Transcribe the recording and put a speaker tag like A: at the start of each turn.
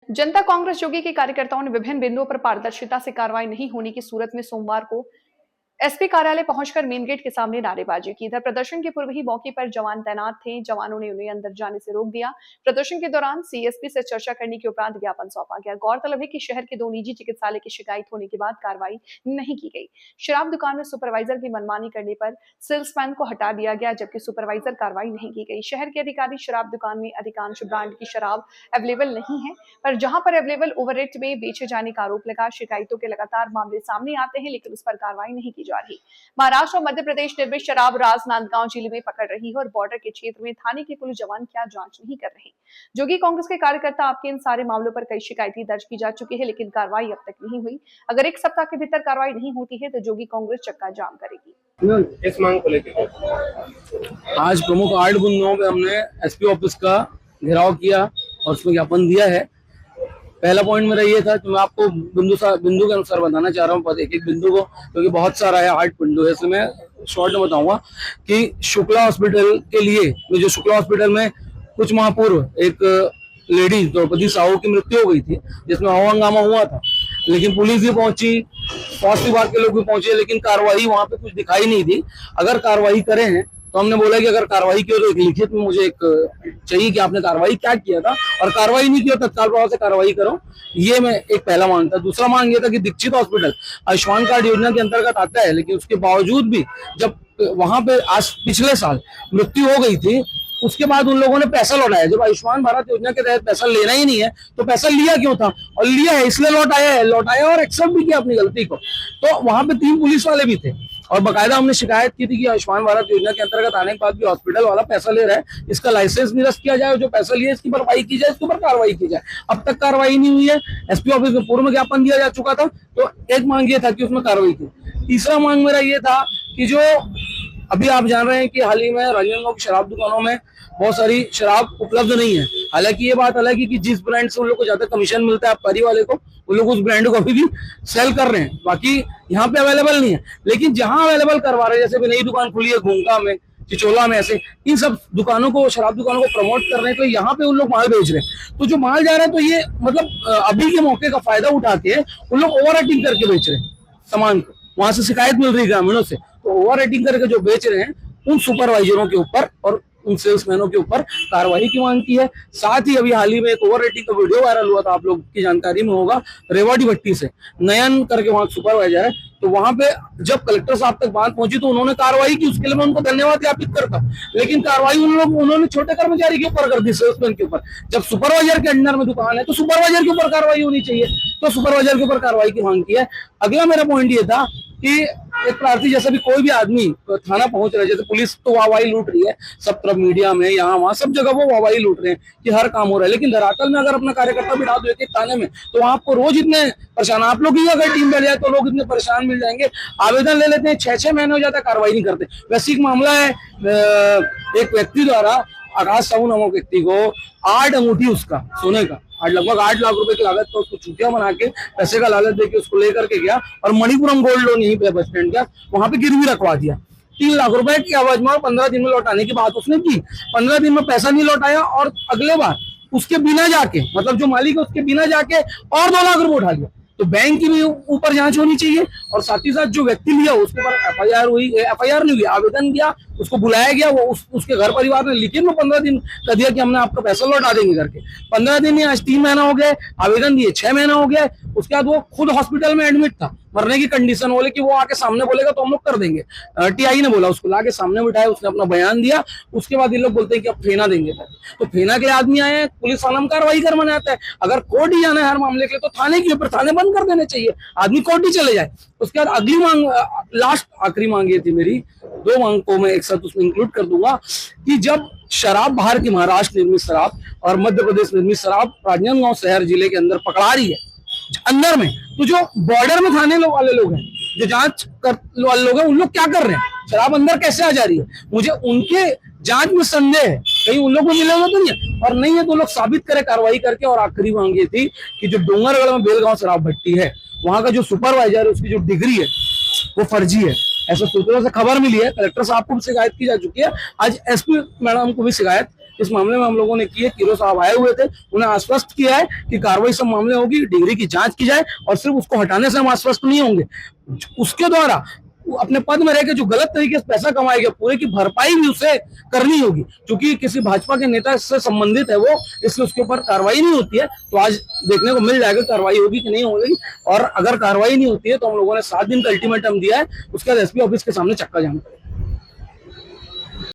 A: जनता कांग्रेस जोगी के कार्यकर्ताओं ने विभिन्न बिंदुओं पर पारदर्शिता से कार्रवाई नहीं होने की सूरत में सोमवार को एसपी कार्यालय पहुंचकर मेन गेट के सामने नारेबाजी की। इधर प्रदर्शन के पूर्व ही मौके पर जवान तैनात थे। जवानों ने उन्हें अंदर जाने से रोक दिया। प्रदर्शन के दौरान सीएसपी से चर्चा करने के उपरांत ज्ञापन सौंपा गया। गौरतलब है कि शहर के 2 निजी चिकित्सालय की शिकायत होने के बाद कार्रवाई नहीं की गई। शराब दुकान में सुपरवाइजर की मनमानी करने पर सेल्समैन को हटा दिया गया, जबकि सुपरवाइजर कार्रवाई नहीं की गई। शहर के अधिकारी शराब दुकान में अधिकांश ब्रांड की शराब अवेलेबल नहीं है, पर जहां पर अवेलेबल ओवर रेट में बेचे जाने का आरोप लगा। शिकायतों के लगातार मामले सामने आते हैं, लेकिन उस पर कार्रवाई नहीं की जा रही। महाराष्ट्र और मध्य प्रदेश निर्मित शराब राजनांदगांव जिले में पकड़ रही है और बॉर्डर के क्षेत्र में थाने के पुलिस जवान क्या जांच नहीं कर रहे। जोगी कांग्रेस के कार्यकर्ता आपके इन सारे मामलों पर कई शिकायतें दर्ज की जा चुकी है, लेकिन कार्रवाई अब तक नहीं हुई। अगर 1 सप्ताह के भीतर कार्रवाई नहीं होती है तो जोगी कांग्रेस चक्का जाम करेगी।
B: इस मांग को लेकर
C: आज प्रमुख 8 बिंदुओं पे हमने एसपी ऑफिस का घेराव किया और उसमें ज्ञापन दिया है। पहला पॉइंट मेरा ये था कि मैं आपको बिंदु के अनुसार बताना चाह रहा हूँ, एक एक बिंदु को, क्योंकि बहुत सारा है, 8 बिंदु है, इसलिए मैं शॉर्ट में बताऊंगा कि शुक्ला हॉस्पिटल के लिए, जो शुक्ला हॉस्पिटल में कुछ माह पूर्व एक लेडी द्रौपदी साहू की मृत्यु हो गई थी, जिसमें हंगामा हुआ था, लेकिन पुलिस भी पहुंची, स्वास्थ्य विभाग के लोग भी पहुंचे, लेकिन कार्रवाई वहां पे कुछ दिखाई नहीं दी। अगर कार्रवाई करें हैं तो हमने बोला कि अगर कार्रवाई की हो तो एक लिखित में मुझे एक चाहिए कि आपने कार्रवाई क्या किया था, और कार्रवाई नहीं की हो तत्काल प्रभाव से कार्रवाई करो। ये मैं एक पहला मांग था। दूसरा मांग ये था कि दीक्षित हॉस्पिटल आयुष्मान कार्ड योजना के अंतर्गत आता है, लेकिन उसके बावजूद भी जब वहां पे आज पिछले साल मृत्यु हो गई थी, उसके बाद उन लोगों ने पैसा लौटाया। जब आयुष्मान भारत योजना के तहत पैसा लेना ही नहीं है तो पैसा लिया क्यों था? और लिया है इसलिए लौटाया और एक्सेप्ट भी किया अपनी गलती को। तो वहां पे 3 पुलिस वाले भी थे और बकायदा हमने शिकायत की थी कि आयुष्मान भारत योजना के अंतर्गत आने के बाद भी हॉस्पिटल वाला पैसा ले रहा है, इसका लाइसेंस निरस्त किया जाए, जो पैसा लिया इसकी भरपाई की जाए, इसके ऊपर कार्रवाई की जाए। अब तक कार्रवाई नहीं हुई है। एसपी ऑफिस में पूर्व में ज्ञापन दिया जा चुका था, तो एक मांग ये था कि उसमें कार्रवाई की। तीसरा मांग मेरा ये था कि जो अभी आप जान रहे हैं कि हाल ही में राजनांदगांव की शराब दुकानों में बहुत सारी शराब उपलब्ध नहीं है। हालांकि ये बात अलग है कि जिस ब्रांड से उन लोग को ज्यादा कमीशन मिलता है आबकारी वाले को, उन लोग उस ब्रांड को अभी भी सेल कर रहे हैं, बाकी यहाँ पे अवेलेबल नहीं है। लेकिन जहां अवेलेबल करवा रहे हैं, जैसे नई दुकान खुली है घूंगा में, चिचोला में, ऐसे इन सब दुकानों को, शराब दुकानों को प्रमोट कर रहे हैं, तो यहाँ पे उन लोग माल बेच रहे हैं। तो जो माल जा रहा है, तो ये मतलब अभी के मौके का फायदा उठा के उन लोग ओवर रेटिंग करके बेच रहे हैं सामान को। वहां से शिकायत मिल रही है ग्रामीणों से, तो ओवर रेटिंग करके जो बेच रहे हैं उन सुपरवाइजरों के ऊपर और उन सेल्समैनों के ऊपर कार्रवाई की मांग की है। साथ ही अभी हाल ही में एक ओवर रेटिंग का वीडियो वायरल हुआ था, आप लोग की जानकारी में होगा, रेवाड़ी भट्टी से नयन करके वहां सुपरवाइजर है। तो वहां पे जब कलेक्टर साहब तक बात पहुंची तो उन्होंने कार्रवाई की, उसके लिए मैं उनको धन्यवाद ज्ञापित करता। लेकिन कार्रवाई उन्होंने छोटे कर्मचारी के ऊपर कर दी, सेल्समैन के ऊपर। जब सुपरवाइजर के अंडर में दुकान है तो सुपरवाइजर के ऊपर कार्रवाई होनी चाहिए, तो सुपरवाइजर के ऊपर कार्रवाई की मांग की है। अगला मेरा पॉइंट ये था कि एक प्रार्थी जैसा भी कोई भी आदमी थाना पहुंच रहा है, जैसे पुलिस तो वाहवाही लूट रही है सब तरफ, मीडिया में, यहाँ वहां सब जगह वो वाहवाही लूट रहे हैं कि हर काम हो रहा है, लेकिन धरातल में अगर अपना कार्यकर्ता बिठा दो एक थाने में तो वहां आपको रोज इतने परेशान, आप लोग ही अगर टीम बैठ जाए तो लोग इतने परेशान मिल जाएंगे। आवेदन ले लेते हैं, 6-6 महीने हो जाता है, कार्रवाई नहीं करते। वैसे एक मामला है, एक व्यक्ति द्वारा, आकाश साहू नामक व्यक्ति को 8 अंगूठी उसका सोने का, लगभग 8 लाख रुपए की लागत पर उसको चूतिया बना के पैसे का लालच देके उसको लेकर के गया और मणिपुरम गोल्ड लोन यहीं पे बस स्टैंड का वहां पे गिरवी रखवा दिया। 3 लाख रुपए की आवाज में 15 दिन में लौटाने की बात उसने की, 15 दिन में पैसा नहीं लौटाया और अगले बार उसके बिना जाके, मतलब जो मालिक है उसके बिना जाके और 2 लाख रुपए उठा लिया। तो बैंक की भी ऊपर जांच होनी चाहिए और साथ ही साथ जो व्यक्ति लिया उसके ऊपर एफआईआर हुई, एफआईआर नहीं हुई, आवेदन दिया, उसको बुलाया गया, वो उसके घर परिवार ने लिखित में 15 दिन का दिया कि हमने आपका पैसा लौटा देंगे करके। 15 दिन नहीं, आज 3 महीना हो गया, आवेदन दिए 6 महीना हो गया। उसके बाद वो खुद हॉस्पिटल में एडमिट था, मरने की कंडीशन, बोले कि वो आके सामने बोलेगा तो हम लोग कर देंगे। टीआई ने बोला, उसको लाके सामने बिठाया, उसने अपना बयान दिया। उसके बाद ये लोग बोलते हैं कि अब फेना देंगे, तो फेना के आदमी आए हैं, पुलिस वाला कार्रवाई करवाने आता है। अगर कोर्ट ही जाना है हर मामले के लिए तो थाने के ऊपर थाने बंद कर देने चाहिए, आदमी कोर्ट ही चले जाए। उसके बाद अगली मांग, लास्ट आखिरी मांग ये थी मेरी, 2 मांग को मैं एक साथ उसमें इंक्लूड कर दूंगा कि जब शराब बाहर की महाराष्ट्र निर्मित शराब और मध्य प्रदेश निर्मित शराब राजनांदगांव शहर जिले के अंदर पकड़ा रही है अंदर में, तो जो बॉर्डर में थाने वाले लोग हैं, जो जांच कर वाले लोग हैं, उन लोग क्या कर रहे हैं? शराब अंदर कैसे आ जा रही है? मुझे उनके जांच में संदेह है, कहीं उन लोग को मिलेगा तो नहीं है, और नहीं है तो लोग साबित करे कार्रवाई करके। और आखिरी मांग ये थी कि जो डोंगरगढ़ में बेलगांव शराब भट्टी है, वहां का जो सुपरवाइजर है उसकी जो डिग्री है वो फर्जी है, ऐसा सूत्रों से खबर मिली है। कलेक्टर साहब को भी शिकायत की जा चुकी है, आज एसपी मैडम को भी शिकायत इस मामले में हम लोगों ने की है। कीरो साहब आए हुए थे, उन्हें आश्वस्त किया है कि कार्रवाई सब मामले होगी, डिग्री की जांच की जाए, और सिर्फ उसको हटाने से हम आश्वस्त नहीं होंगे, उसके द्वारा वो अपने पद में रहकर जो गलत तरीके से पैसा कमाएगा पूरे की भरपाई भी उसे करनी होगी, क्योंकि किसी भाजपा के नेता से संबंधित है वो, इसलिए उसके ऊपर कार्रवाई नहीं होती है। तो आज देखने को मिल जाएगा कार्रवाई होगी कि नहीं होगी, और अगर कार्रवाई नहीं होती है तो हम लोगों ने 7 दिन का अल्टीमेटम दिया है, उसके बाद एसपी ऑफिस के सामने चक्का जाम।